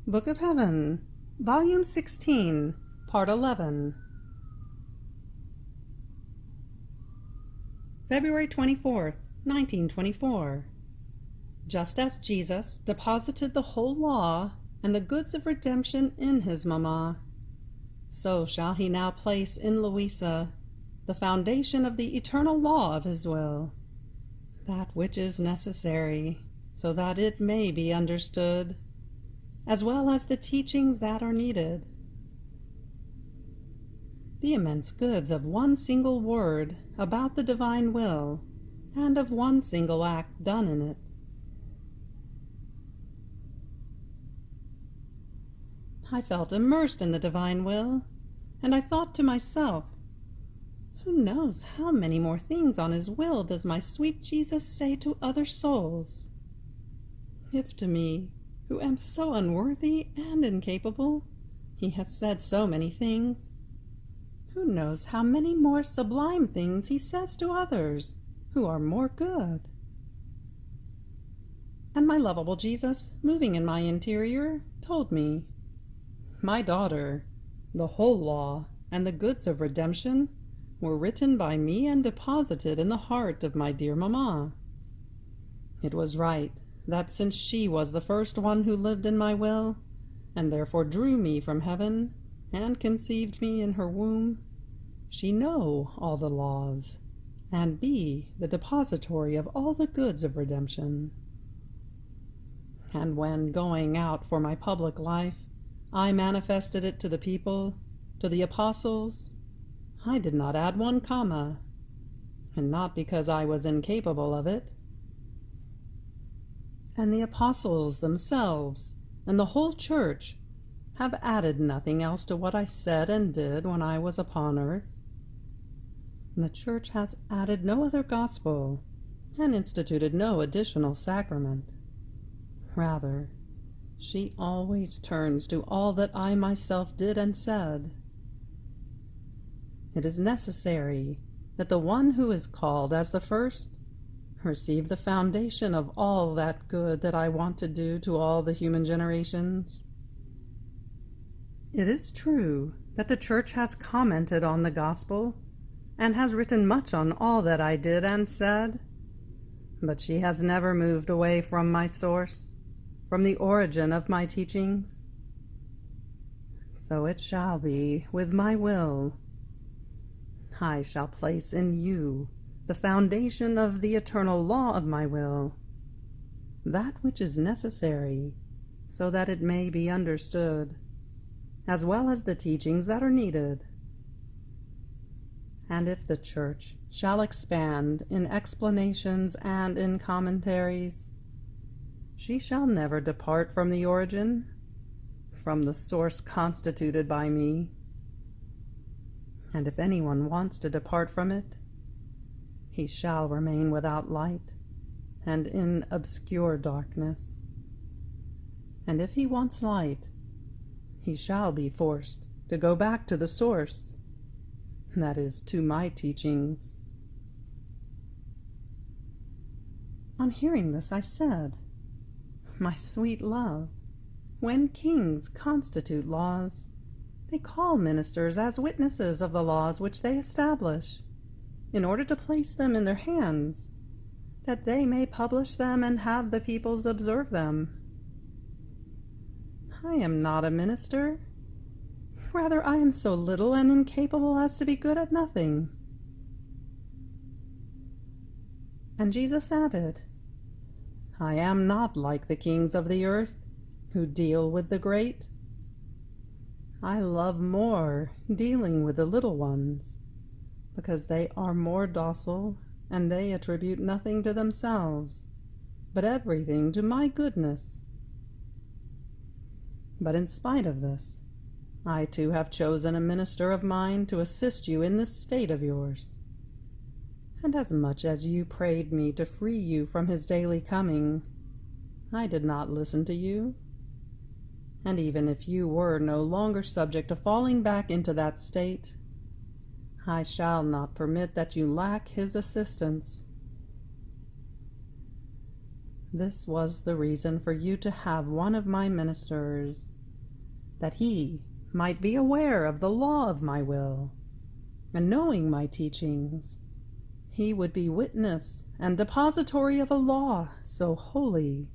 Book of Heaven, Volume 16, Part 11. February 24th, 1924. Just as Jesus deposited the whole law and the goods of redemption in his mamma, so shall he now place in Luisa the foundation of the eternal law of his will, that which is necessary, so that it may be understood, as well as the teachings that are needed. The immense goods of one single word about the divine will, and of one single act done in it. I felt immersed in the divine will, and I thought to myself, who knows how many more things on his will does my sweet Jesus say to other souls? If to me, who am so unworthy and incapable, he has said so many things, who knows how many more sublime things he says to others, who are more good? And my lovable Jesus, moving in my interior, told me, my daughter, the whole law and the goods of redemption were written by me and deposited in the heart of my dear mamma. It was right that since she was the first one who lived in my will, and therefore drew me from heaven, and conceived me in her womb, she know all the laws, and be the depository of all the goods of redemption. And when going out for my public life, I manifested it to the people, to the apostles, I did not add one comma, and not because I was incapable of it. And the apostles themselves, and the whole church, have added nothing else to what I said and did when I was upon earth. And the church has added no other gospel, and instituted no additional sacrament. Rather, she always turns to all that I myself did and said. It is necessary that the one who is called as the first receive the foundation of all that good that I want to do to all the human generations. It is true that the Church has commented on the gospel and has written much on all that I did and said, but she has never moved away from my source, from the origin of my teachings. So it shall be with my will. I shall place in you the foundation of the eternal law of my will, that which is necessary, so that it may be understood, as well as the teachings that are needed. And if the Church shall expand in explanations and in commentaries, she shall never depart from the origin, from the source constituted by me. And if anyone wants to depart from it, he shall remain without light and in obscure darkness. And if he wants light, he shall be forced to go back to the source, that is, to my teachings. On hearing this, I said, my sweet love, when kings constitute laws, they call ministers as witnesses of the laws which they establish, in order to place them in their hands, that they may publish them and have the peoples observe them. I am not a minister. Rather, I am so little and incapable as to be good at nothing. And Jesus added, I am not like the kings of the earth, who deal with the great. I love more dealing with the little ones, because they are more docile, and they attribute nothing to themselves, but everything to my goodness. But in spite of this, I too have chosen a minister of mine to assist you in this state of yours. And as much as you prayed me to free you from his daily coming, I did not listen to you. And even if you were no longer subject to falling back into that state, I shall not permit that you lack his assistance. This was the reason for you to have one of my ministers, that he might be aware of the law of my will, and knowing my teachings, he would be witness and depository of a law so holy.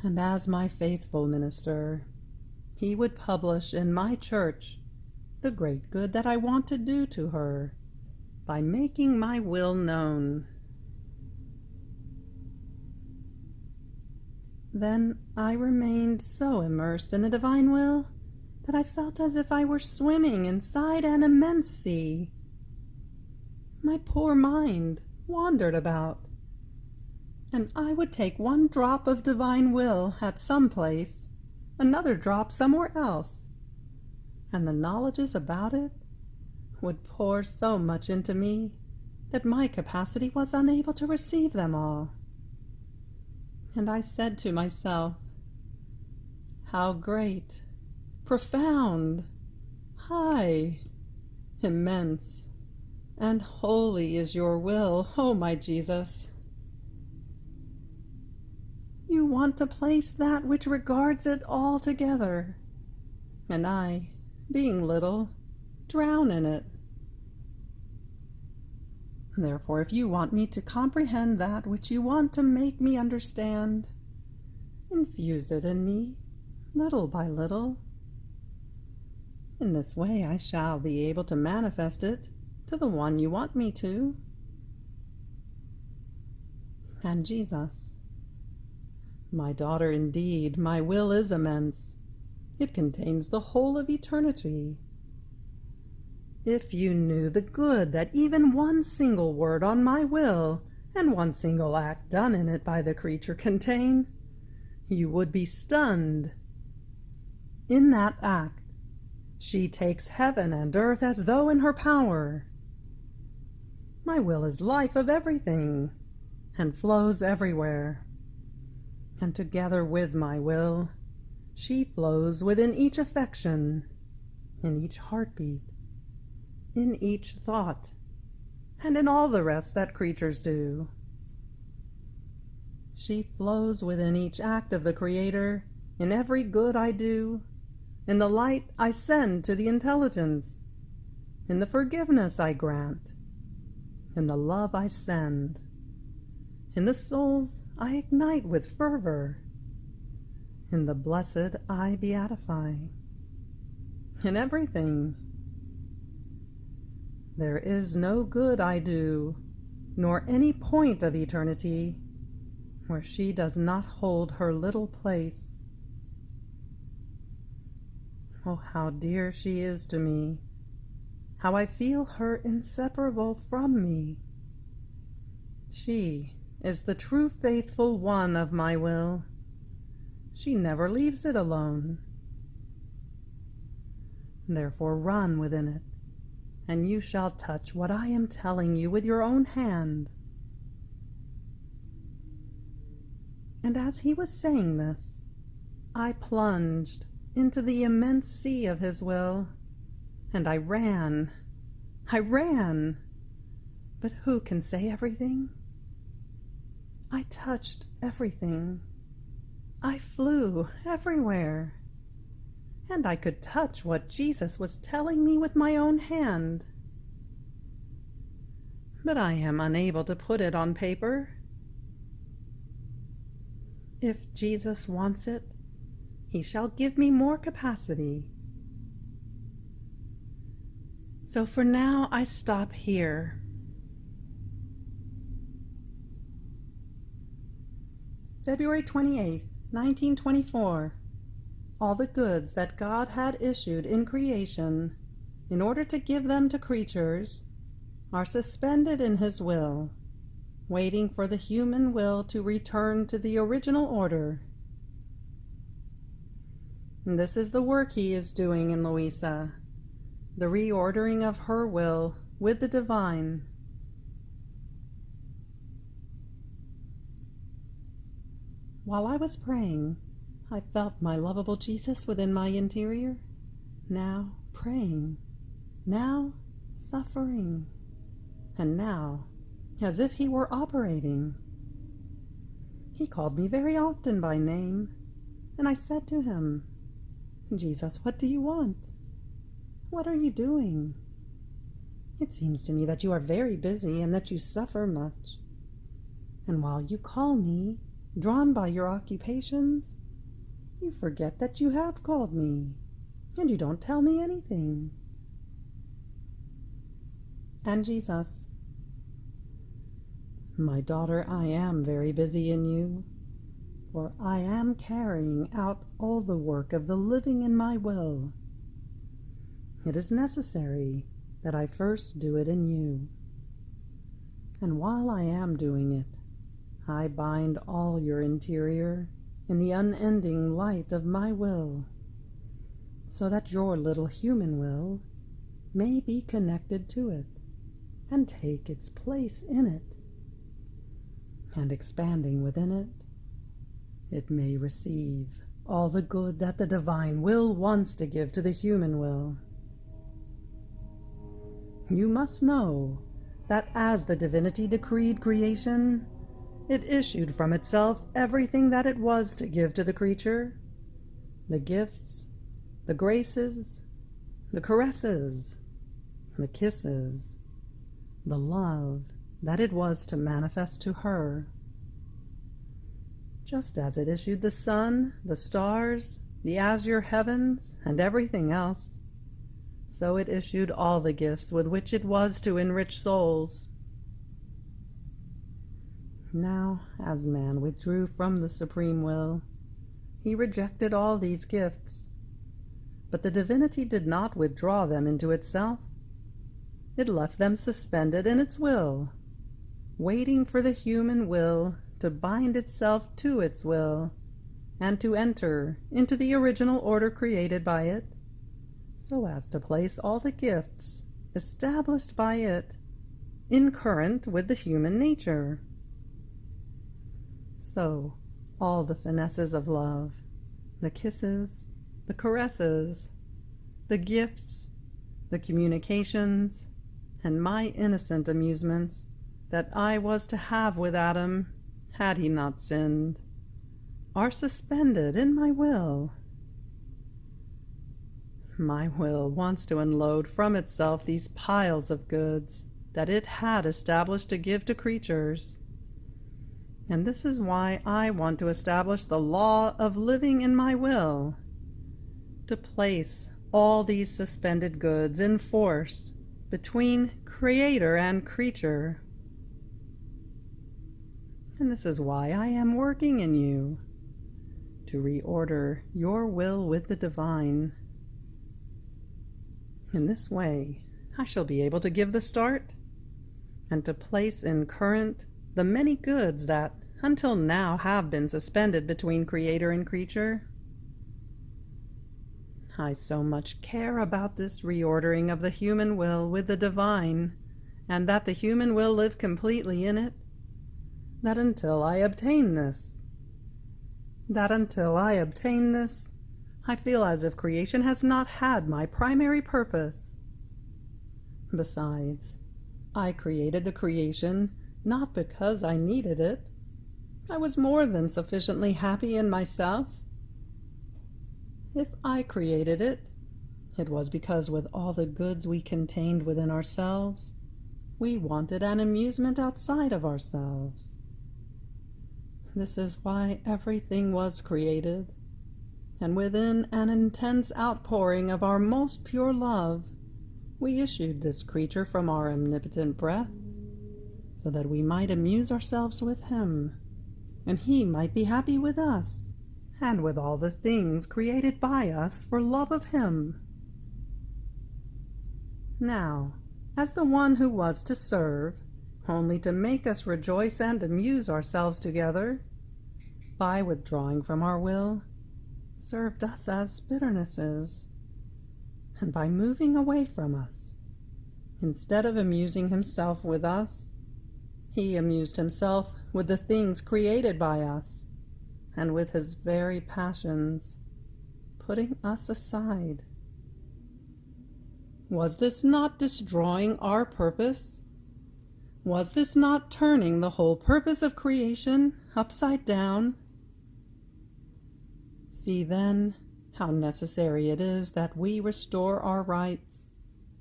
And as my faithful minister, he would publish in my church the great good that I want to do to her by making my will known. Then I remained so immersed in the divine will that I felt as if I were swimming inside an immense sea. My poor mind wandered about, and I would take one drop of divine will at some place, another drop somewhere else, and the knowledges about it would pour so much into me that my capacity was unable to receive them all. And I said to myself, how great, profound, high, immense, and holy is your will, O my Jesus. You want to place that which regards it all together, and I, being little, drown in it. Therefore, if you want me to comprehend that which you want to make me understand, infuse it in me, little by little. In this way I shall be able to manifest it to the one you want me to. And Jesus, my daughter, indeed, my will is immense. It contains the whole of eternity. If you knew the good that even one single word on my will and one single act done in it by the creature contain, you would be stunned. In that act, she takes heaven and earth as though in her power. My will is life of everything, and flows everywhere. And together with my will, she flows within each affection, in each heartbeat, in each thought, and in all the rest that creatures do. She flows within each act of the Creator, in every good I do, in the light I send to the intelligence, in the forgiveness I grant, in the love I send, in the souls I ignite with fervor, in the blessed I beatify, in everything. There is no good I do, nor any point of eternity, where she does not hold her little place. Oh, how dear she is to me, how I feel her inseparable from me. She is the true faithful one of my will. She never leaves it alone. Therefore run within it, and you shall touch what I am telling you with your own hand. And as he was saying this, I plunged into the immense sea of his will, and I ran. But who can say everything? I touched everything. I flew everywhere. And I could touch what Jesus was telling me with my own hand. But I am unable to put it on paper. If Jesus wants it, he shall give me more capacity. So for now I stop here. February 28th, 1924. All the goods that God had issued in creation, in order to give them to creatures, are suspended in his will, waiting for the human will to return to the original order. This is the work he is doing in Luisa, the reordering of her will with the divine. While I was praying, I felt my lovable Jesus within my interior, now praying, now suffering, and now as if he were operating. He called me very often by name, and I said to him, Jesus, what do you want? What are you doing? It seems to me that you are very busy and that you suffer much. And while you call me, drawn by your occupations, you forget that you have called me, and you don't tell me anything. And Jesus: my daughter, I am very busy in you, for I am carrying out all the work of the living in my will. It is necessary that I first do it in you. And while I am doing it, I bind all your interior in the unending light of my will, so that your little human will may be connected to it and take its place in it. And expanding within it, it may receive all the good that the divine will wants to give to the human will. You must know that as the divinity decreed creation, it issued from itself everything that it was to give to the creature: the gifts, the graces, the caresses, the kisses, the love that it was to manifest to her. Just as it issued the sun, the stars, the azure heavens, and everything else, so it issued all the gifts with which it was to enrich souls. Now, as man withdrew from the supreme will, he rejected all these gifts. But the divinity did not withdraw them into itself. It left them suspended in its will, waiting for the human will to bind itself to its will and to enter into the original order created by it, so as to place all the gifts established by it in current with the human nature. So all the finesses of love, the kisses, the caresses, the gifts, the communications, and my innocent amusements that I was to have with Adam, had he not sinned, are suspended in my will. My will wants to unload from itself these piles of goods that it had established to give to creatures. And this is why I want to establish the law of living in my will, to place all these suspended goods in force between creator and creature. And this is why I am working in you, to reorder your will with the divine. In this way, I shall be able to give the start, and to place in current the many goods that until now have been suspended between creator and creature. I so much care about this reordering of the human will with the divine, and that the human will live completely in it, that until I obtain this, I feel as if creation has not had my primary purpose. Besides, I created the creation not because I needed it. I was more than sufficiently happy in myself. If I created it, it was because with all the goods we contained within ourselves, we wanted an amusement outside of ourselves. This is why everything was created, and within an intense outpouring of our most pure love, we issued this creature from our omnipotent breath, so that we might amuse ourselves with him, and he might be happy with us, and with all the things created by us for love of him. Now, as the one who was to serve, only to make us rejoice and amuse ourselves together, by withdrawing from our will, served us as bitternesses, and by moving away from us, instead of amusing himself with us, he amused himself with the things created by us, and with his very passions, putting us aside. Was this not destroying our purpose? Was this not turning the whole purpose of creation upside down? See then how necessary it is that we restore our rights,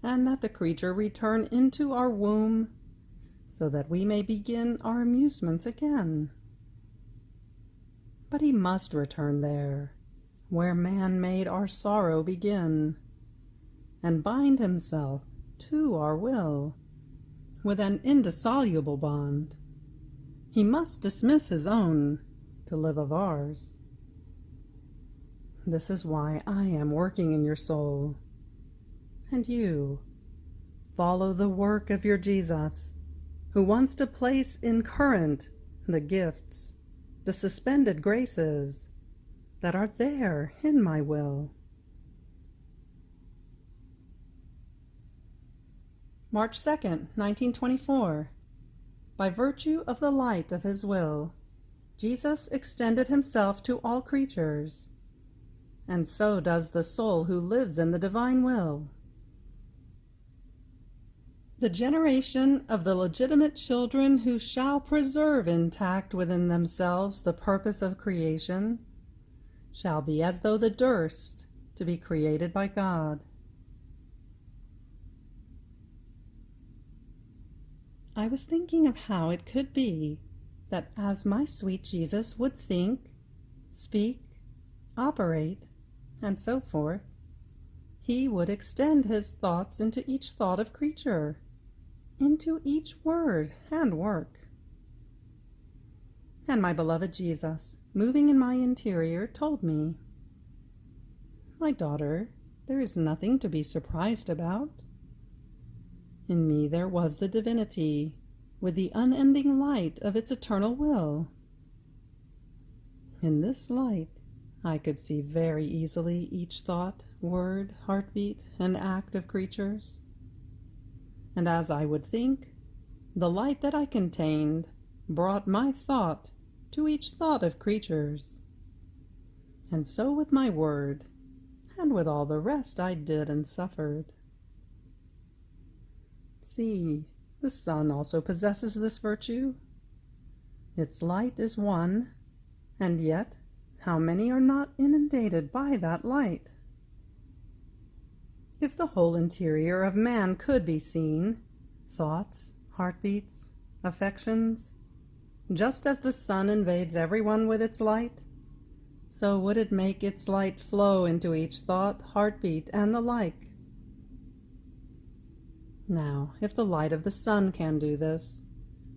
and that the creature return into our womb, so that we may begin our amusements again. But he must return there, where man made our sorrow begin, and bind himself to our will with an indissoluble bond. He must dismiss his own to live of ours. This is why I am working in your soul. And you, follow the work of your Jesus, who wants to place in current the gifts, the suspended graces that are there in my will. March 2nd, 1924. By virtue of the light of his will, Jesus extended himself to all creatures, and so does the soul who lives in the divine will. The generation of the legitimate children who shall preserve intact within themselves the purpose of creation shall be as though the durst to be created by God. I was thinking of how it could be that as my sweet Jesus would think, speak, operate, and so forth, he would extend his thoughts into each thought of creature, into each word and work. And my beloved Jesus, moving in my interior, told me, "My daughter, there is nothing to be surprised about. In me there was the divinity, with the unending light of its eternal will. In this light, I could see very easily each thought, word, heartbeat, and act of creatures. And as I would think, the light that I contained brought my thought to each thought of creatures. And so with my word, and with all the rest I did and suffered. See, the sun also possesses this virtue. Its light is one, and yet how many are not inundated by that light? If the whole interior of man could be seen, thoughts, heartbeats, affections, just as the sun invades everyone with its light, so would it make its light flow into each thought, heartbeat, and the like. Now, if the light of the sun can do this,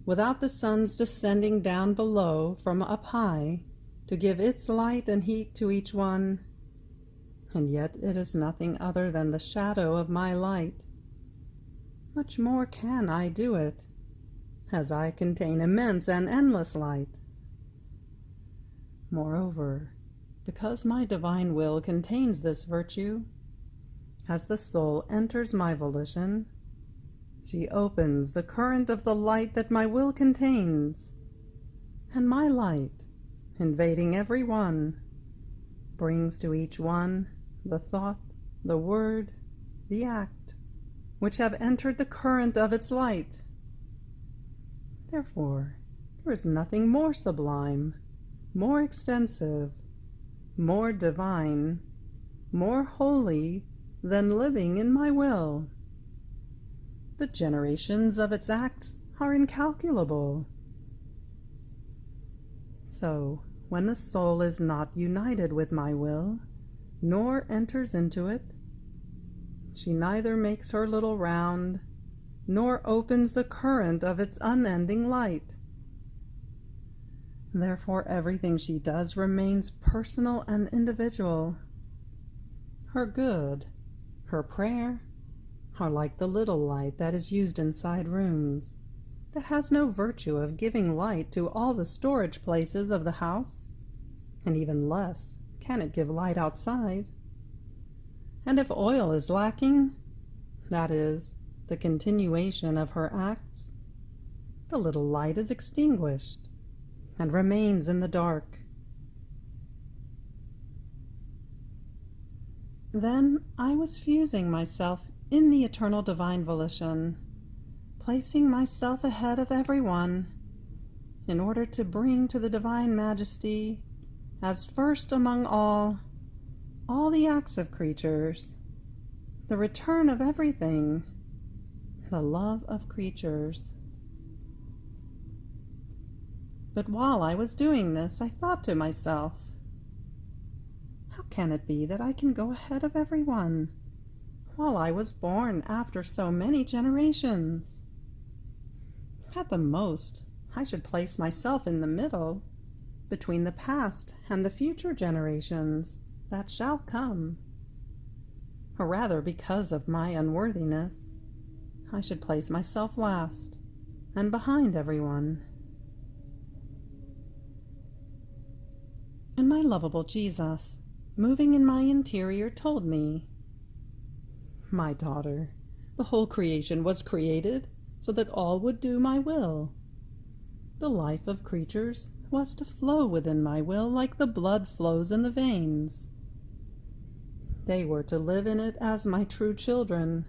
without the sun's descending down below from up high to give its light and heat to each one, and yet it is nothing other than the shadow of my light, much more can I do it, as I contain immense and endless light. Moreover, because my divine will contains this virtue, as the soul enters my volition, she opens the current of the light that my will contains, and my light, invading every one, brings to each one the thought, the word, the act, which have entered the current of its light. Therefore, there is nothing more sublime, more extensive, more divine, more holy than living in my will. The generations of its acts are incalculable. So, when the soul is not united with my will, nor enters into it, she neither makes her little round, nor opens the current of its unending light. Therefore everything she does remains personal and individual. Her good, her prayer, are like the little light that is used inside rooms, that has no virtue of giving light to all the storage places of the house, and even less can it give light outside. And if oil is lacking, that is, the continuation of her acts, the little light is extinguished, and remains in the dark. Then I was fusing myself in the eternal divine volition, placing myself ahead of everyone, in order to bring to the divine majesty, as first among all all the acts of creatures, the return of everything, the love of creatures. But while I was doing this, I thought to myself, how can it be that I can go ahead of everyone, while I was born after so many generations? At the most, I should place myself in the middle, between the past and the future generations that shall come. Or rather, because of my unworthiness, I should place myself last, and behind everyone. And my lovable Jesus, moving in my interior, told me, my daughter, the whole creation was created so that all would do my will. The life of creatures was to flow within my will like the blood flows in the veins. They were to live in it as my true children.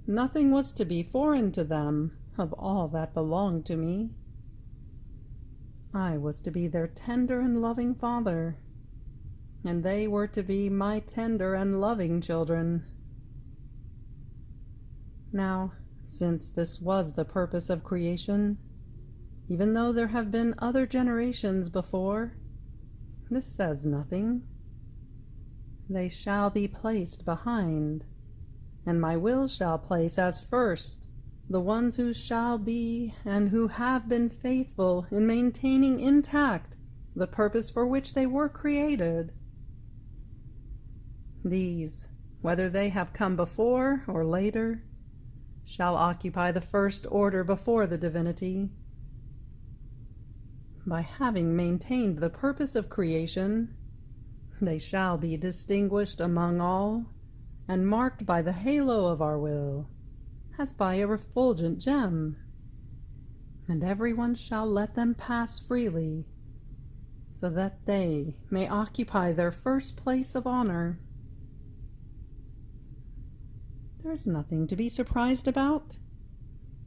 Nothing was to be foreign to them of all that belonged to me. I was to be their tender and loving father, and they were to be my tender and loving children. Now, since this was the purpose of creation, even though there have been other generations before, this says nothing. They shall be placed behind, and my will shall place as first the ones who shall be and who have been faithful in maintaining intact the purpose for which they were created. These, whether they have come before or later, shall occupy the first order before the divinity. By having maintained the purpose of creation, they shall be distinguished among all, and marked by the halo of our will, as by a refulgent gem, and everyone shall let them pass freely, so that they may occupy their first place of honor. There is nothing to be surprised about.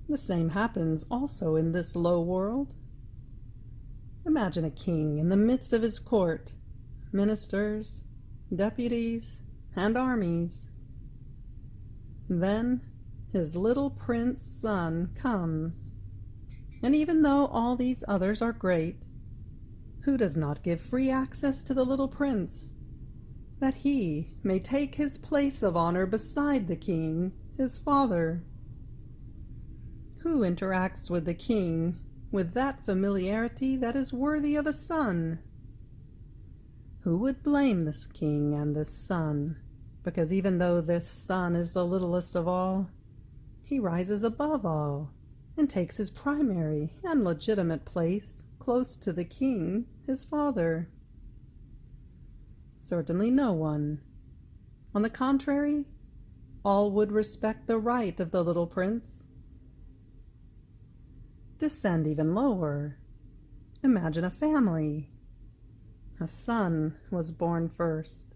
The same happens also in this low world. Imagine a king in the midst of his court, ministers, deputies, and armies. Then his little prince son comes, and even though all these others are great, who does not give free access to the little prince, that he may take his place of honor beside the king, his father? Who interacts with the king with that familiarity that is worthy of a son? Who would blame this king and this son, because even though this son is the littlest of all, he rises above all, and takes his primary and legitimate place close to the king, his father? Certainly no one. On the contrary, all would respect the right of the little prince. Descend even lower. Imagine a family. A son was born first,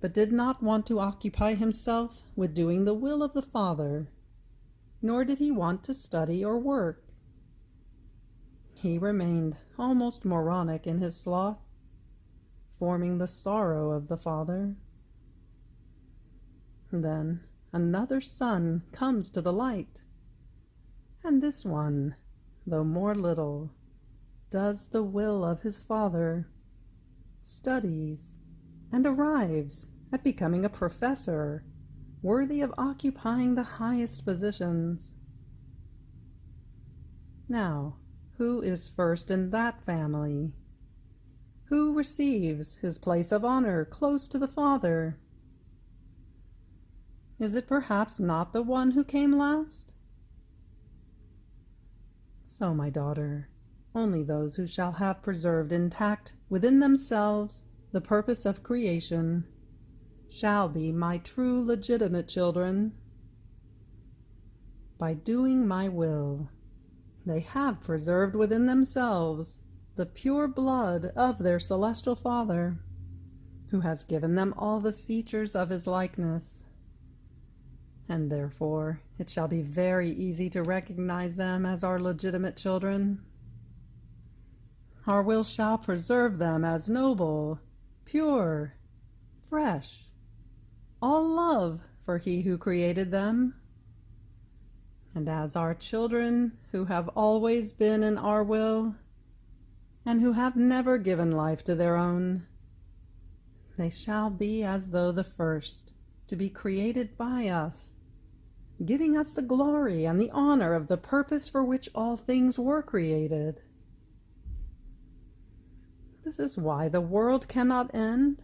but did not want to occupy himself with doing the will of the father, nor did he want to study or work. He remained almost moronic in his sloth, forming the sorrow of the father. Then another son comes to the light, and this one, though more little, does the will of his father, studies, and arrives at becoming a professor worthy of occupying the highest positions. Now, who is first in that family? Who receives his place of honor close to the father? Is it perhaps not the one who came last? So, my daughter, only those who shall have preserved intact within themselves the purpose of creation shall be my true legitimate children. By doing my will, they have preserved within themselves the pure blood of their celestial Father, who has given them all the features of his likeness, and therefore it shall be very easy to recognize them as our legitimate children. Our will shall preserve them as noble, pure, fresh, all love for He who created them. And as our children who have always been in our will, and who have never given life to their own, they shall be as though the first to be created by us, giving us the glory and the honor of the purpose for which all things were created. This is why the world cannot end.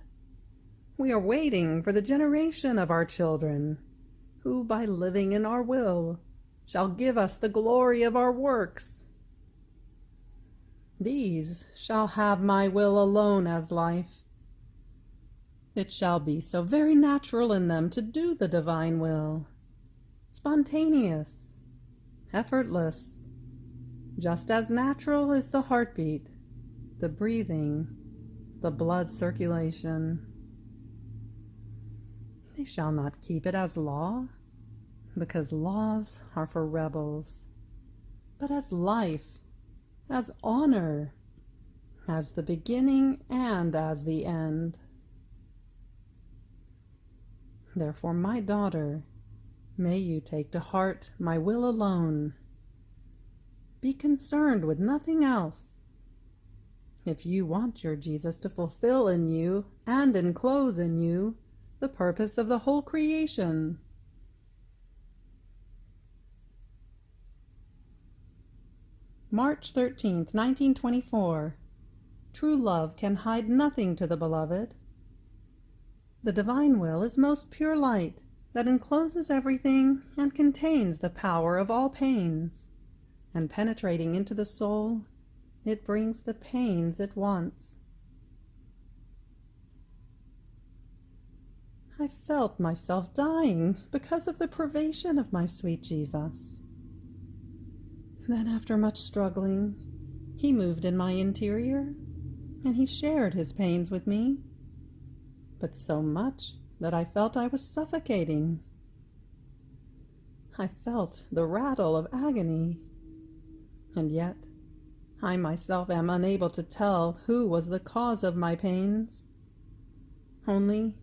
We are waiting for the generation of our children, who by living in our will shall give us the glory of our works. These shall have my will alone as life. It shall be so very natural in them to do the divine will, spontaneous, effortless, just as natural is the heartbeat, the breathing, the blood circulation. They shall not keep it as law, because laws are for rebels, but as life, as honor, as the beginning and as the end. Therefore, my daughter, may you take to heart my will alone. Be concerned with nothing else. If you want your Jesus to fulfill in you and enclose in you the purpose of the whole creation. March 13th, 1924. True love can hide nothing to the beloved. The divine will is most pure light that encloses everything and contains the power of all pains, and penetrating into the soul, it brings the pains it wants. I felt myself dying because of the privation of my sweet Jesus. Then, after much struggling, He moved in my interior, and He shared His pains with me, but so much that I felt I was suffocating. I felt the rattle of agony, and yet I myself am unable to tell who was the cause of my pains. Only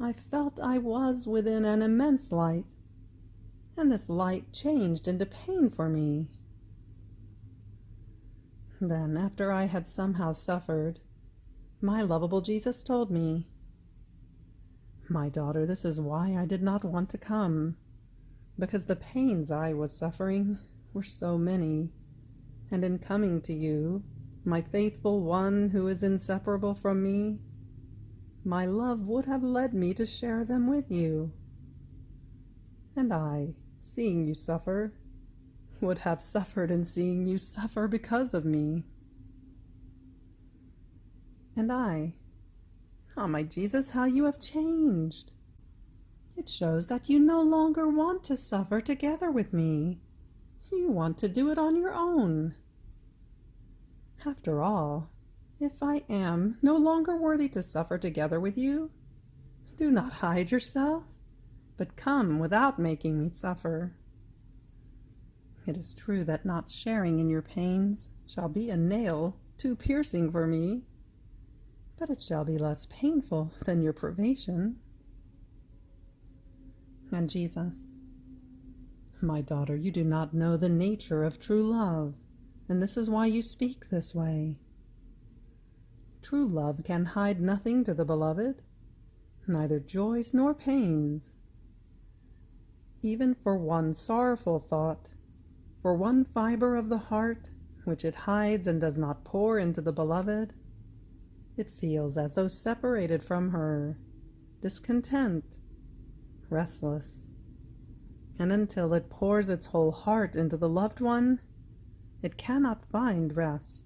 I felt I was within an immense light, and this light changed into pain for me. Then, after I had somehow suffered, my lovable Jesus told me, "My daughter, this is why I did not want to come, because the pains I was suffering were so many, and in coming to you, my faithful one who is inseparable from me, my love would have led me to share them with you. And I, seeing you suffer, would have suffered in seeing you suffer because of me. And I, my Jesus, how you have changed! It shows that you no longer want to suffer together with me. You want to do it on your own. After all, if I am no longer worthy to suffer together with you, do not hide yourself, but come without making me suffer. It is true that not sharing in your pains shall be a nail too piercing for me, but it shall be less painful than your privation." And Jesus, "My daughter, you do not know the nature of true love, and this is why you speak this way. True love can hide nothing to the beloved, neither joys nor pains. Even for one sorrowful thought, for one fiber of the heart, which it hides and does not pour into the beloved, it feels as though separated from her, discontent, restless, and until it pours its whole heart into the loved one, it cannot find rest.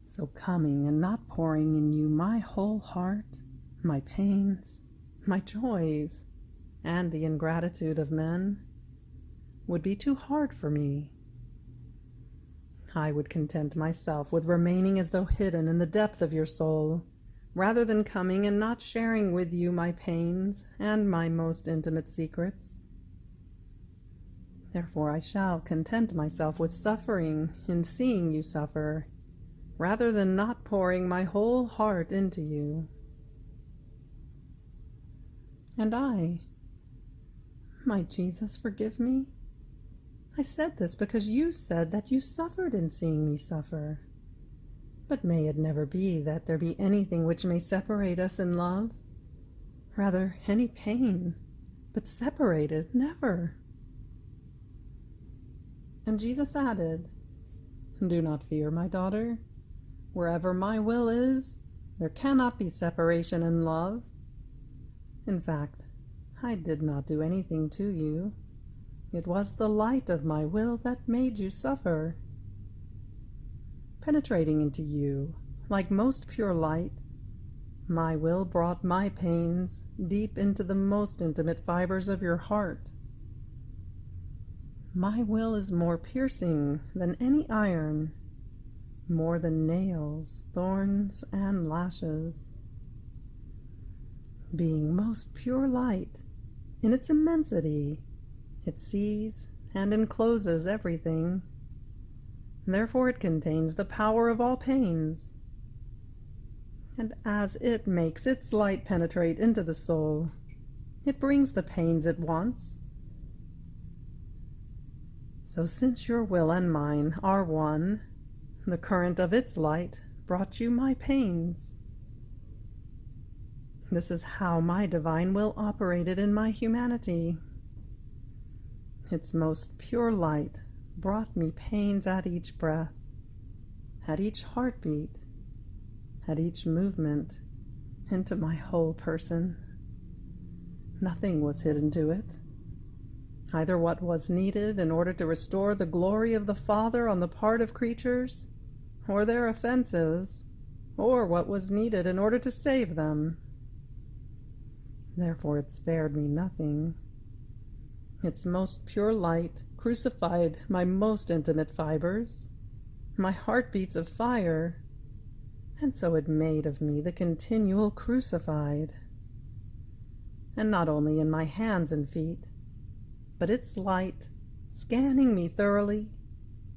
So coming and not pouring in you my whole heart, my pains, my joys, and the ingratitude of men, would be too hard for me. I would content myself with remaining as though hidden in the depth of your soul, rather than coming and not sharing with you my pains and my most intimate secrets. Therefore I shall content myself with suffering in seeing you suffer, rather than not pouring my whole heart into you. And I, my Jesus, forgive me. I said this because you said that you suffered in seeing me suffer. But may it never be that there be anything which may separate us in love. Rather, any pain, but separated, never. And Jesus added, Do not fear, my daughter. Wherever my will is, there cannot be separation in love. In fact, I did not do anything to you. It was the light of my will that made you suffer. Penetrating into you, like most pure light, my will brought my pains deep into the most intimate fibers of your heart. My will is more piercing than any iron, more than nails, thorns, and lashes. Being most pure light, in its immensity, it sees and encloses everything. Therefore it contains the power of all pains. And as it makes its light penetrate into the soul, it brings the pains it wants. So since your will and mine are one, the current of its light brought you my pains. This is how my divine will operated in my humanity. Its most pure light brought me pains at each breath, at each heartbeat, at each movement, into my whole person. Nothing was hidden to it, either what was needed in order to restore the glory of the Father on the part of creatures, or their offenses, or what was needed in order to save them. Therefore it spared me nothing. Its most pure light crucified my most intimate fibers, my heartbeats of fire, and so it made of me the continual crucified. And not only in my hands and feet, but its light, scanning me thoroughly,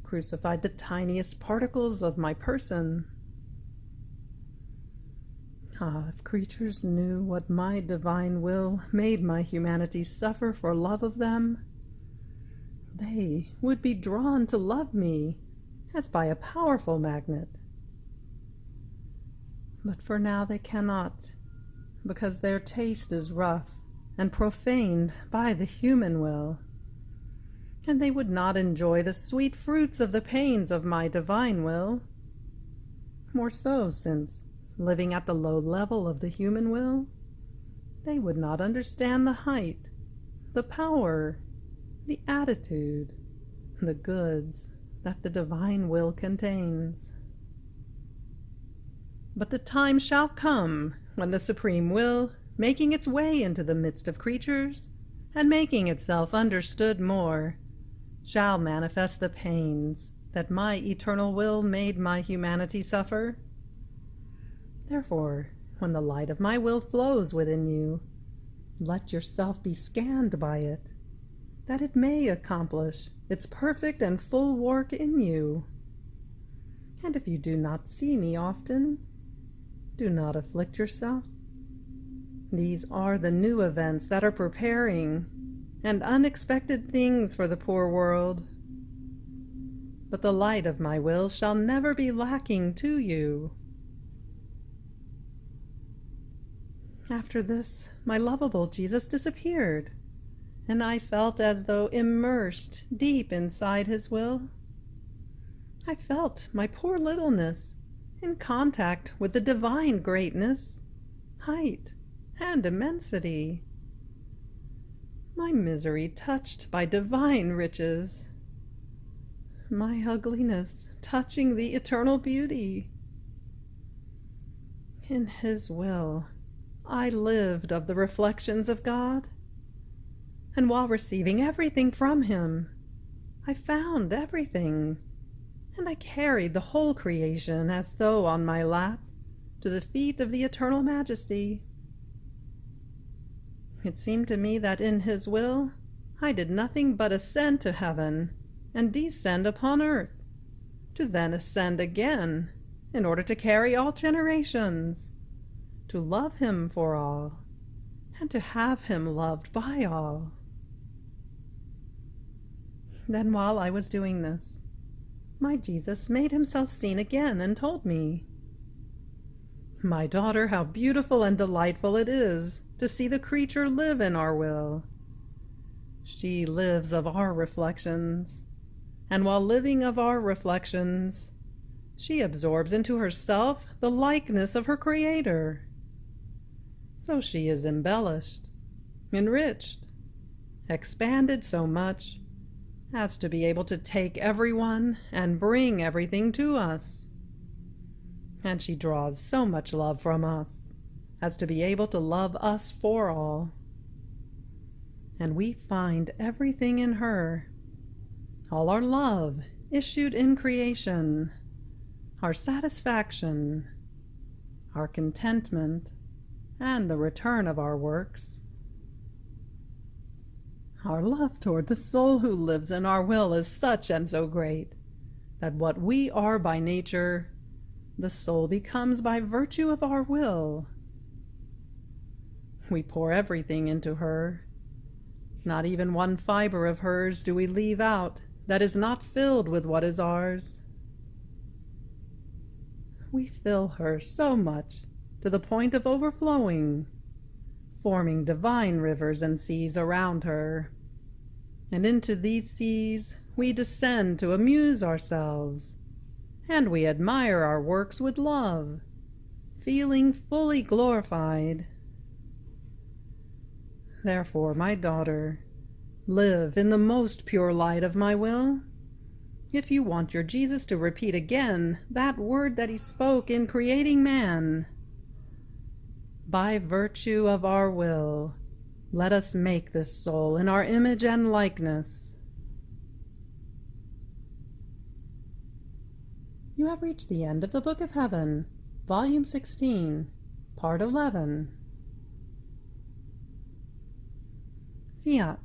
crucified the tiniest particles of my person. Ah, if creatures knew what my divine will made my humanity suffer for love of them, they would be drawn to love me as by a powerful magnet. But for now they cannot, because their taste is rough and profaned by the human will, and they would not enjoy the sweet fruits of the pains of my divine will. More so, since, living at the low level of the human will, they would not understand the height, the power, the attitude, the goods that the divine will contains. But the time shall come when the supreme will, making its way into the midst of creatures, and making itself understood more, shall manifest the pains that my eternal will made my humanity suffer. Therefore, when the light of my will flows within you, let yourself be scanned by it, that it may accomplish its perfect and full work in you. And if you do not see me often, do not afflict yourself. These are the new events that are preparing, and unexpected things for the poor world. But the light of my will shall never be lacking to you. After this, my lovable Jesus disappeared, and I felt as though immersed deep inside his will. I felt my poor littleness in contact with the divine greatness, height, and immensity. My misery touched by divine riches. My ugliness touching the eternal beauty. In his will, I lived of the reflections of God, and while receiving everything from him, I found everything, and I carried the whole creation as though on my lap to the feet of the eternal majesty. It seemed to me that in his will I did nothing but ascend to heaven and descend upon earth, to then ascend again in order to carry all generations, to love him for all, and to have him loved by all. Then while I was doing this, my Jesus made himself seen again and told me, "My daughter, how beautiful and delightful it is to see the creature live in our will. She lives of our reflections, and while living of our reflections, she absorbs into herself the likeness of her Creator. So she is embellished, enriched, expanded so much as to be able to take everyone and bring everything to us. And she draws so much love from us as to be able to love us for all. And we find everything in her, all our love issued in creation, our satisfaction, our contentment, and the return of our works. Our love toward the soul who lives in our will is such and so great that what we are by nature, the soul becomes by virtue of our will. We pour everything into her. Not even one fiber of hers do we leave out that is not filled with what is ours. We fill her so much to the point of overflowing, forming divine rivers and seas around her. And into these seas we descend to amuse ourselves, and we admire our works with love, feeling fully glorified. Therefore, my daughter, live in the most pure light of my will. If you want your Jesus to repeat again that word that he spoke in creating man, by virtue of our will, let us make this soul in our image and likeness. You have reached the end of the Book of Heaven, Volume 16, Part 11. Fiat.